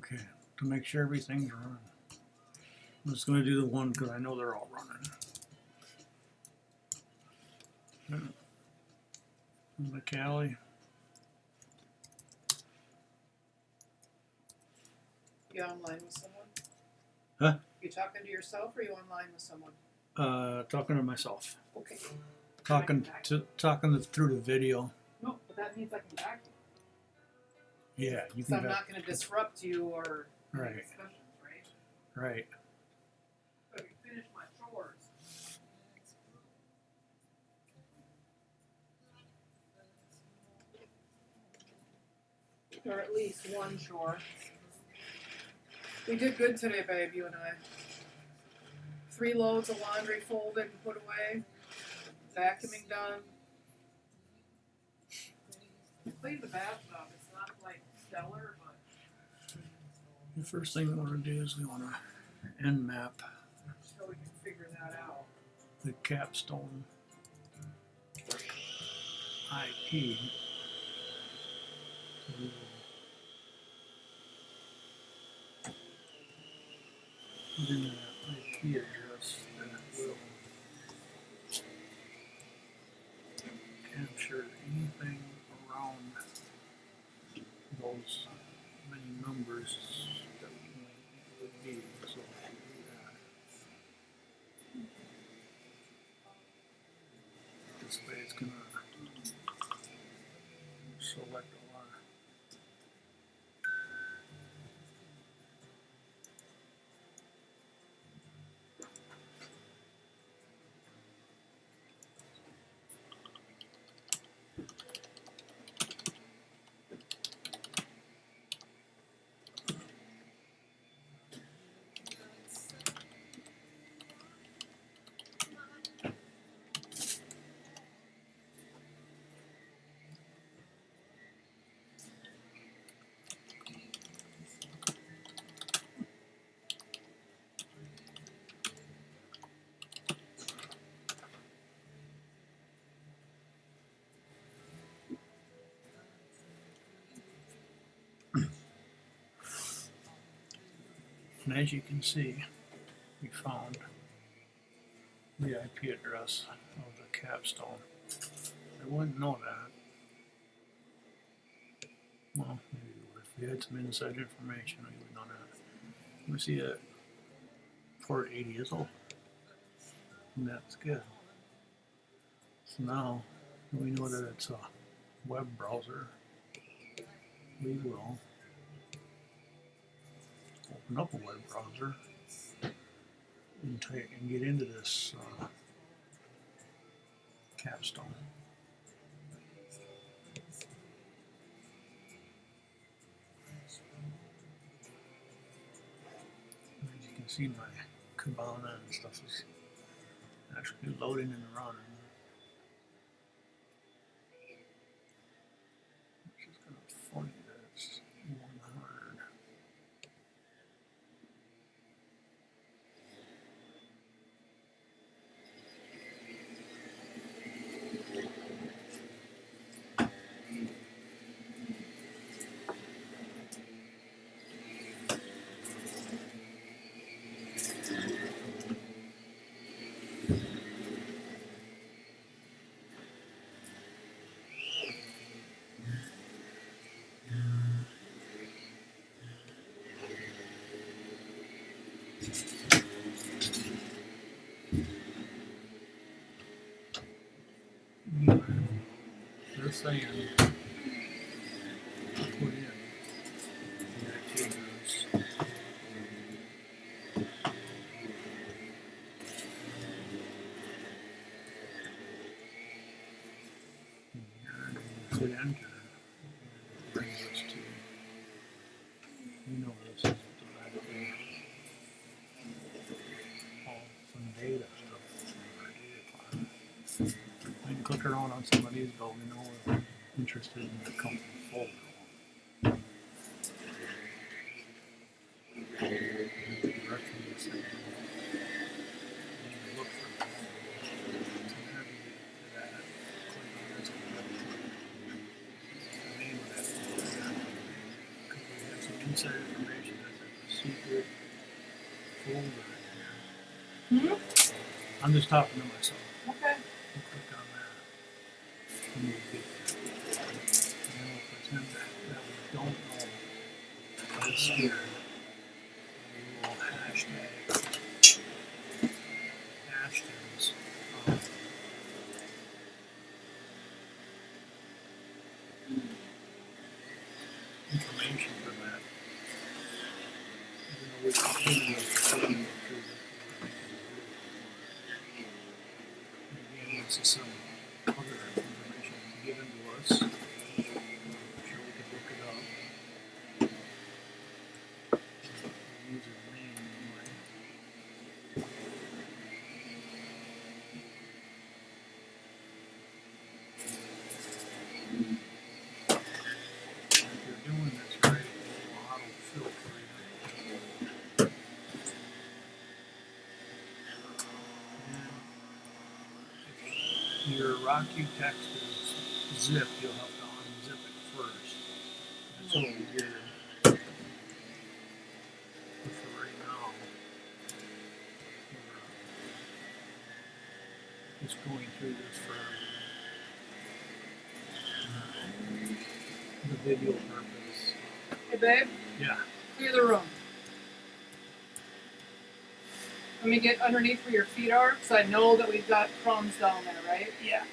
Okay, to make sure everything's running. I'm just going to do the one because I know they're all running. The Cali. You online with someone? Huh? You talking to yourself or you online with someone? Talking to myself. Okay. Talking through the video. No, but that means I can back you. Yeah, you So can. I'm not going to disrupt you or right. discussions, right? Right. So you finish my chores. Or at least one chore. We did good today, babe, you and I. 3 loads of laundry folded and put away. Vacuuming done. Cleaned the bathtub. It's not like stellar, but. The first thing we want to do is we want to end map So we can figure that out. the capstone IP. So we will put in that IP address that will capture anything around those many numbers that we need. So we'll do that. This way it's going to select a lot. And as you can see, we found the IP address of the capstone. I wouldn't know that. Well, maybe we would. If we had some inside information, we would know that. We see that port 80 is open. And that's good. So now we know that it's a web browser. We will open up a web browser and get into this capstone. As you can see, my Kibana and stuff is actually loading and running. Which is kind of funny that it's 100. They're saying put in the IP address. Hit enter. It brings us to, this is directly all some data stuff from our data file. I can click around on some of these, but we know we're interested in the company folder. Direction is saying, look for that. So navigate to that. Click on this one. The name of that folder. Because we have some inside information good folder in here. I'm just talking to myself. Okay. We'll click on that. And we'll get there. And then we'll pretend that we don't know what's here. We will hashtags information for that. Even though we continue to through this. Again, this is some other information given to us. I'm sure we could look it up. Use his name anyway. If you're doing this right, it will auto-fill for you. And if your Rocky text is zipped, you'll have to unzip it first. That's what we did. But for right now, we're just going through this for the video purpose. Hey, babe, Yeah. clear the room. Let me get underneath where your feet are, so I know that we've got crumbs down there, right? Yeah.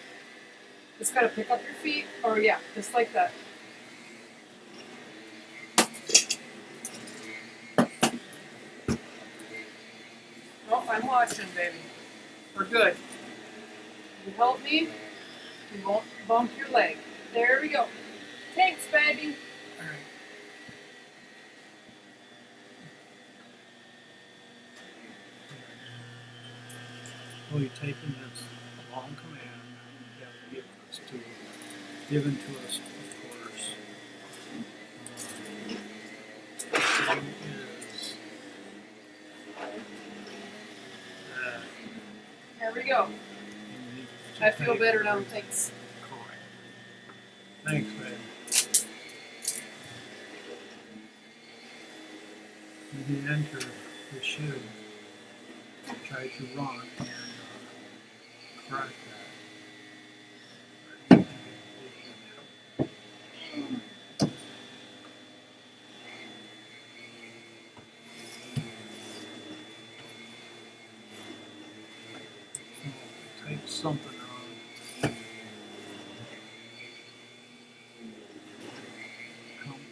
Just gotta pick up your feet, or yeah, just like that. Oh, I'm watching, baby. We're good. You help me, you won't bump your leg. There we go. Thanks, baby. All right. Well, you're taking this long command that given to us, of course. The thing is that There we go. you need to I feel type better now, everything thanks. correct. Thanks, man. When you enter the should try to run and correct that. I don't think it should. Type something on. Company.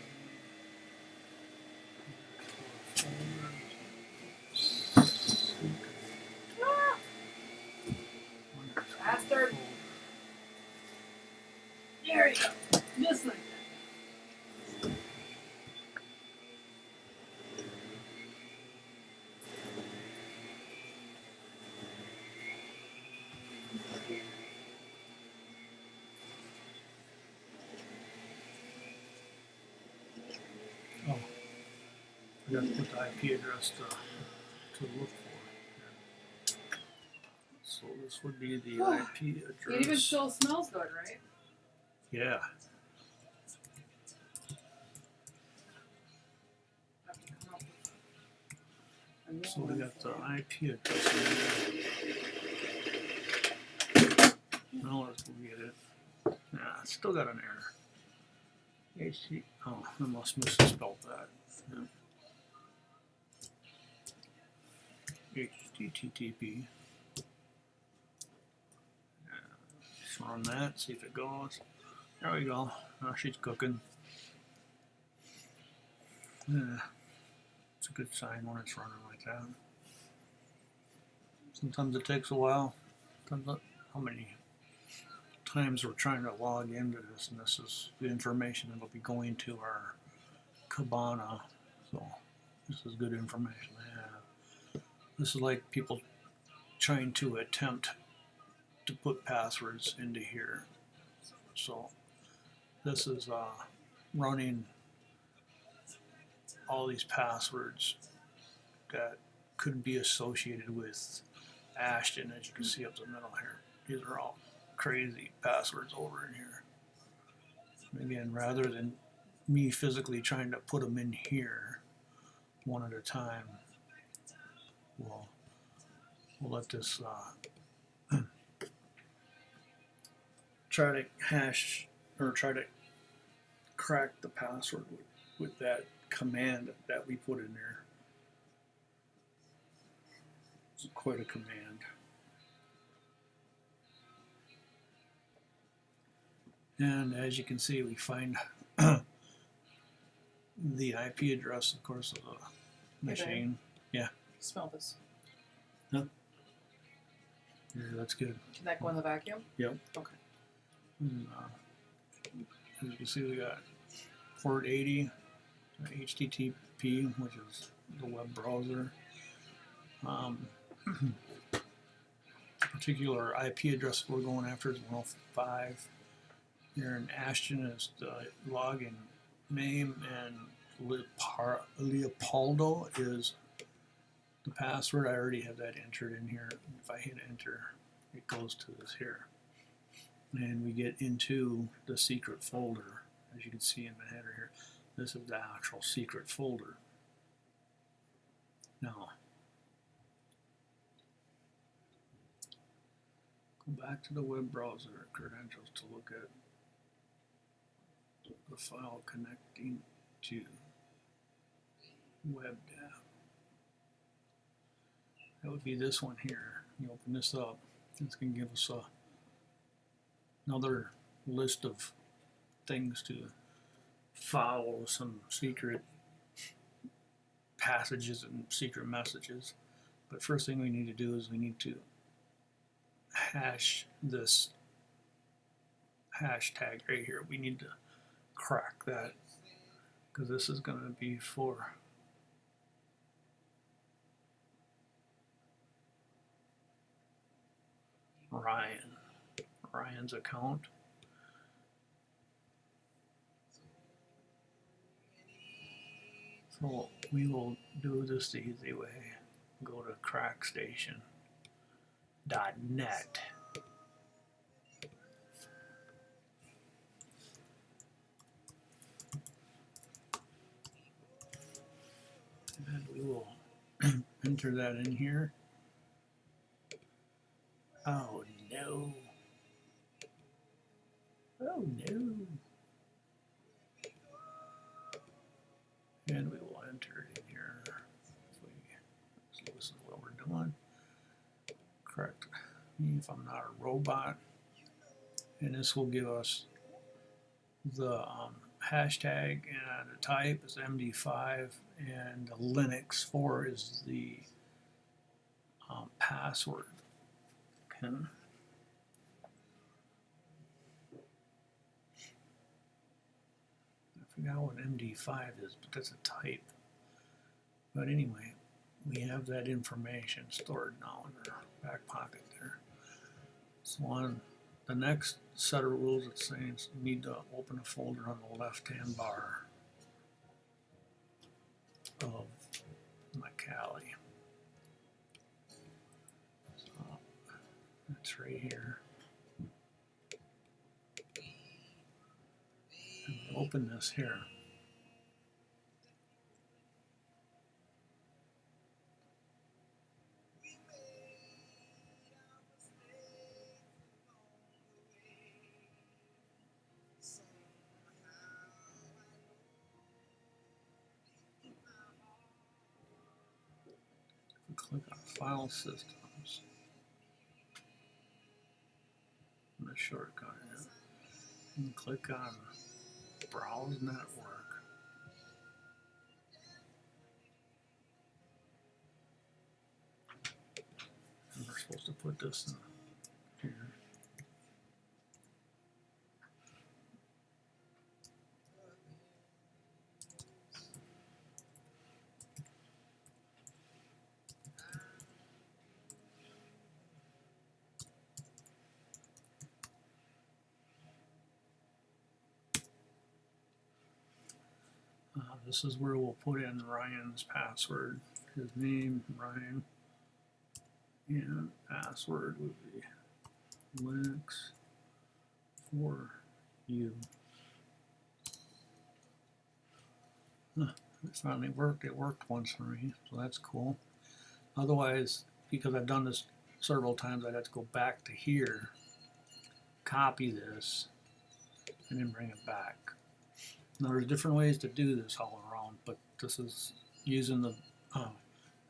Bastard. There you go. Just like that. Oh, forgot to put the IP address to look for. So this would be the IP It address. even still smells good, right? Yeah. So we got the IP address in there. Now let's go get it. Nah, it's still got an error. HT. Oh, I must misspelled that. Yeah. HTTP. Just run that, see if it goes. There we go. Now she's cooking. Yeah. It's a good sign when it's running like that. Sometimes it takes a while. How many times we're trying to log into this, and this is the information that'll be going to our cabana. So this is good information to have. This is like people trying to attempt to put passwords into here. So this is running all these passwords that could be associated with Ashton, as you can see up the middle here. These are all crazy passwords over in here. And again, rather than me physically trying to put them in here, one at a time. We'll let this try to hash or try to crack the password with that command that we put in there. It's quite a command. And as you can see, we find the IP address, of course, of the machine. Yeah. Smell this. Yeah, that's good. Can that go in the vacuum? Yep. Okay. And, as you can see, we got port 80, HTTP, which is the web browser. Particular IP address we're going after is 105. Here in Ashton is the login name, and Leopoldo is the password. I already have that entered in here. If I hit enter, it goes to this here. And we get into the secret folder. As you can see in the header here, this is the actual secret folder. Now, go back to the web browser credentials to look at the file connecting to web data. That would be this one here. You open this up, it's going to give us another list of things to follow, some secret passages and secret messages. But first thing we need to do is we need to hash this hashtag right here. We need to crack that because this is going to be for Ryan's account. So we will do this the easy way. Go to crackstation.net. And we will enter that in here. Oh no. Oh no. And we will enter it in here. So this is what we're doing. Correct me if I'm not a robot. And this will give us the hashtag, and the type is MD5, and the Linux 4 is the password. Okay. I forgot what MD5 is, but that's a type. But anyway, we have that information stored now in our back pocket there. So on the next set of rules, it's saying you need to open a folder on the left-hand bar of Macaulay. So that's right here. And we open this here. Click on File Systems. And the shortcut here. And click on Browse Network. And we're supposed to put this in here. This is where we'll put in Ryan's password. His name, Ryan, and password would be Linux for you. It finally worked. It worked once for me, so that's cool. Otherwise, because I've done this several times, I'd have to go back to here, copy this, and then bring it back. Now there's different ways to do this all around, but this is using the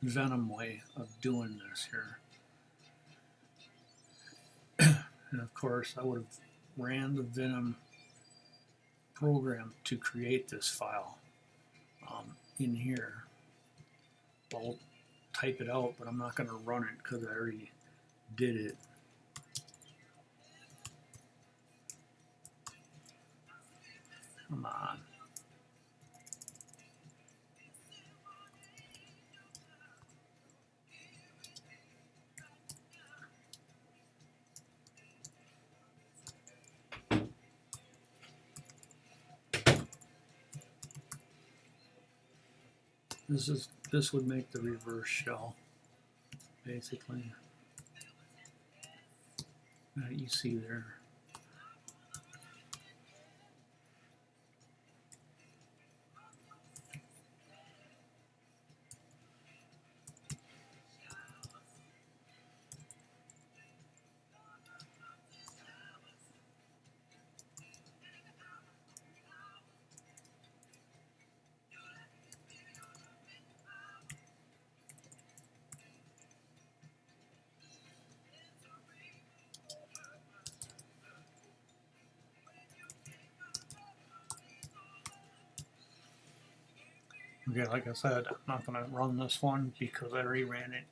Venom way of doing this here. And of course, I would have ran the Venom program to create this file in here. I'll type it out, but I'm not going to run it because I already did it. Come on. This would make the reverse shell, basically. That you see there. Okay, like I said, I'm not going to run this one because I already ran it.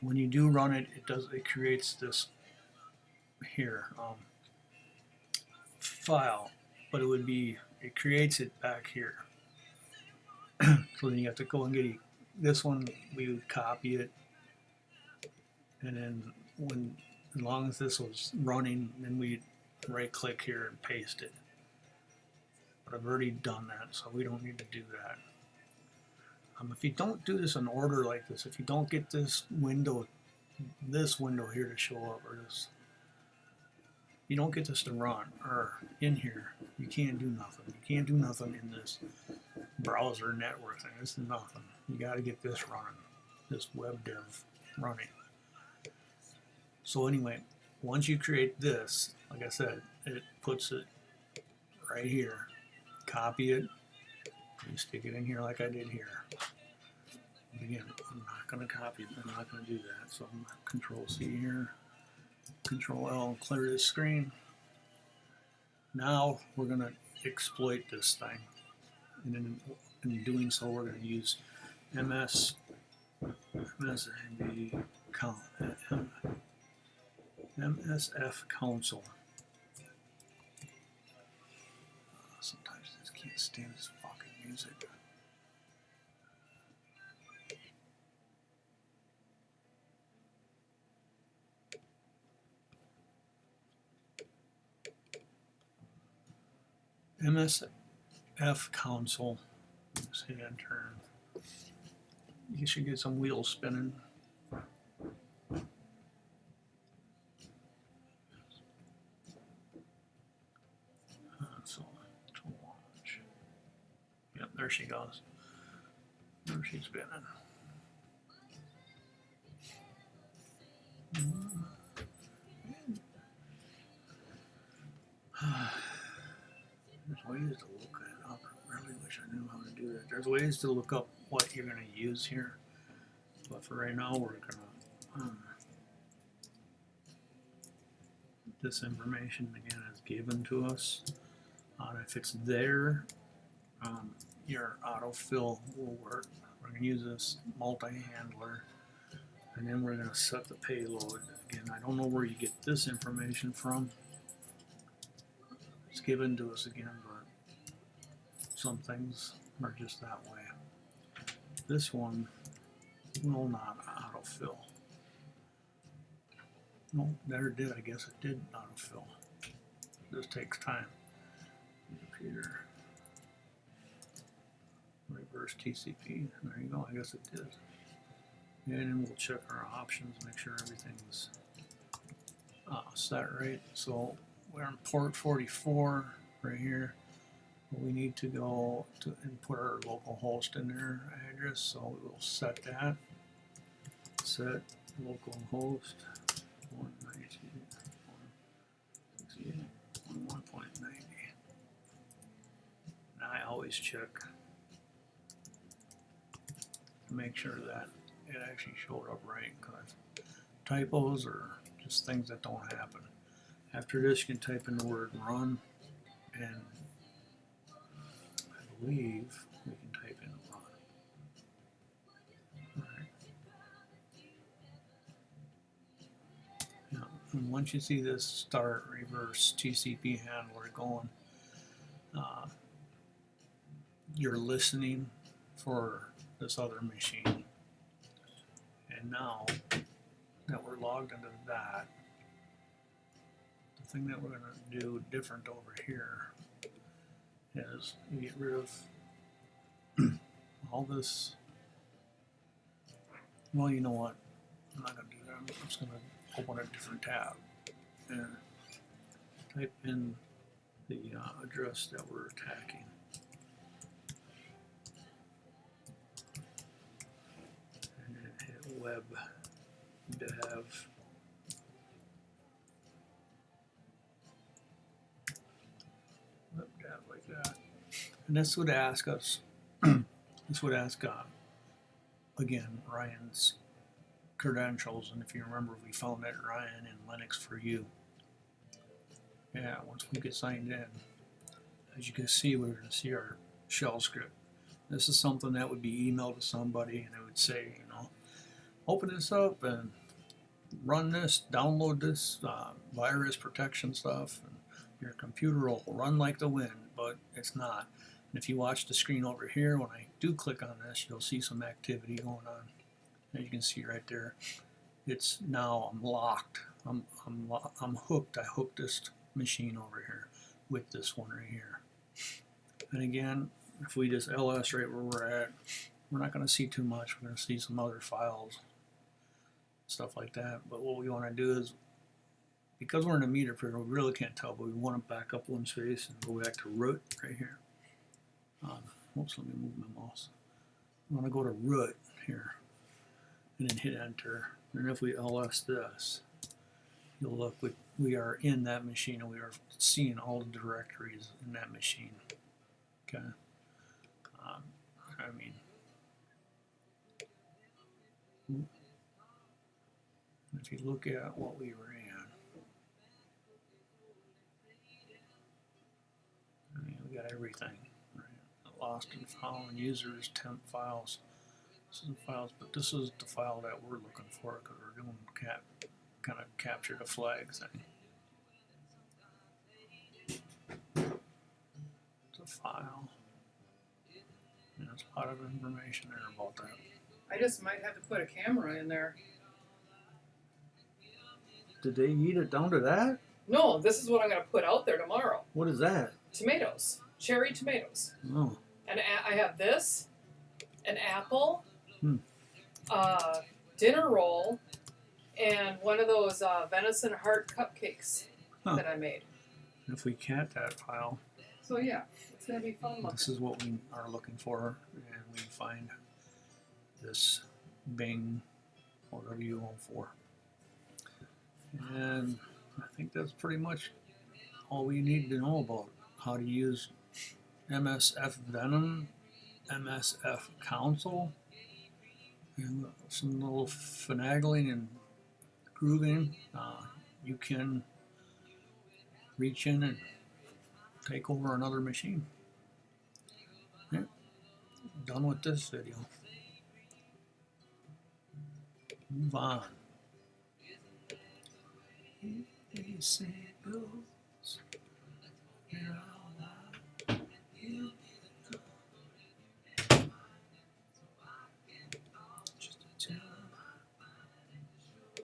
When you do run it, it creates this here file, but it creates it back here. So then you have to go and get this one. We would copy it, and then as long as this was running, then we'd right click here and paste it. But I've already done that, so we don't need to do that. If you don't do this in order like this, if you don't get this window here to show up, or this, you don't get this to run, or in here, you can't do nothing. You can't do nothing in this browser network thing. This is nothing. You got to get this running, this web dev running. So anyway, once you create this, like I said, it puts it right here. Copy it. You stick it in here like I did here. Again, I'm not going to copy it. I'm not going to do that. So I'm Control C here, Control L, and clear this screen. Now we're going to exploit this thing, and then in doing so, we're going to use msfv MSF console. Sometimes I just can't stand this fucking music. MSF console. Just hit enter. You should get some wheels spinning. So to launch. Yep, there she goes. There she's spinning. There's ways to look it up. I really wish I knew how to do that. There's ways to look up what you're going to use here. But for right now, we're going to this information again is given to us. If it's there, your autofill will work. We're going to use this multi-handler, and then we're going to set the payload. Again, I don't know where you get this information from. It's given to us again, but some things are just that way. This one will not autofill. No, never did. I guess it did autofill. This takes time. Computer. Reverse TCP. There you go. I guess it did. And then we'll check our options, make sure everything's set right. So we're on port 44 right here. We need to go to and put our local host in their address, so we will set that. Set local host 192.168.1.90. And I always check to make sure that it actually showed up right, because typos or just things that don't happen. After this, you can type in the word run, and I believe we can type in run. Alright. Yeah. And once you see this start reverse TCP handler going, you're listening for this other machine. And now that we're logged into that, the thing that we're going to do different over here is we get rid of all this. Well, you know what? I'm not going to do that. I'm just going to open a different tab and type in the address that we're attacking. And then hit web dev. Web dev like that. And this would ask us, this would ask, again, Ryan's credentials. And if you remember, we found that Ryan in Linux for You. Yeah, once we get signed in, as you can see, we're going to see our shell script. This is something that would be emailed to somebody, and it would say, you know, open this up and run this, download this virus protection stuff, and your computer will run like the wind, but it's not. And if you watch the screen over here, when I do click on this, you'll see some activity going on. And you can see right there, it's now I'm locked. I'm hooked. I hooked this machine over here with this one right here. And again, if we just ls right where we're at, we're not going to see too much. We're going to see some other files, stuff like that. But what we want to do is, because we're in a meter period, we really can't tell, but we want to back up one space and go back to root right here. Oops, let me move my mouse. I want to go to root here and then hit enter. And if we ls this, you'll look, we are in that machine and we are seeing all the directories in that machine. Okay. I mean, if you look at what we ran, I mean, we got everything. Right? Lost and found, users, temp files. This is the files, but this is the file that we're looking for because we're doing kind of capture the flag thing. It's a file. And there's a lot of information there about that. I just might have to put a camera in there. Did they eat it down to that? No, this is what I'm going to put out there tomorrow. What is that? Tomatoes. Cherry tomatoes. Oh. And I have this, an apple, dinner roll, and one of those venison heart cupcakes that I made. If we cat that file, so yeah, it's going to be fun looking. This is what we are looking for, and we find this Bing OW04. And I think that's pretty much all we need to know about how to use msfvenom, MSF Council, and some little finagling and grooving. You can reach in and take over another machine. Yeah. Done with this video. Move on. They say it goes.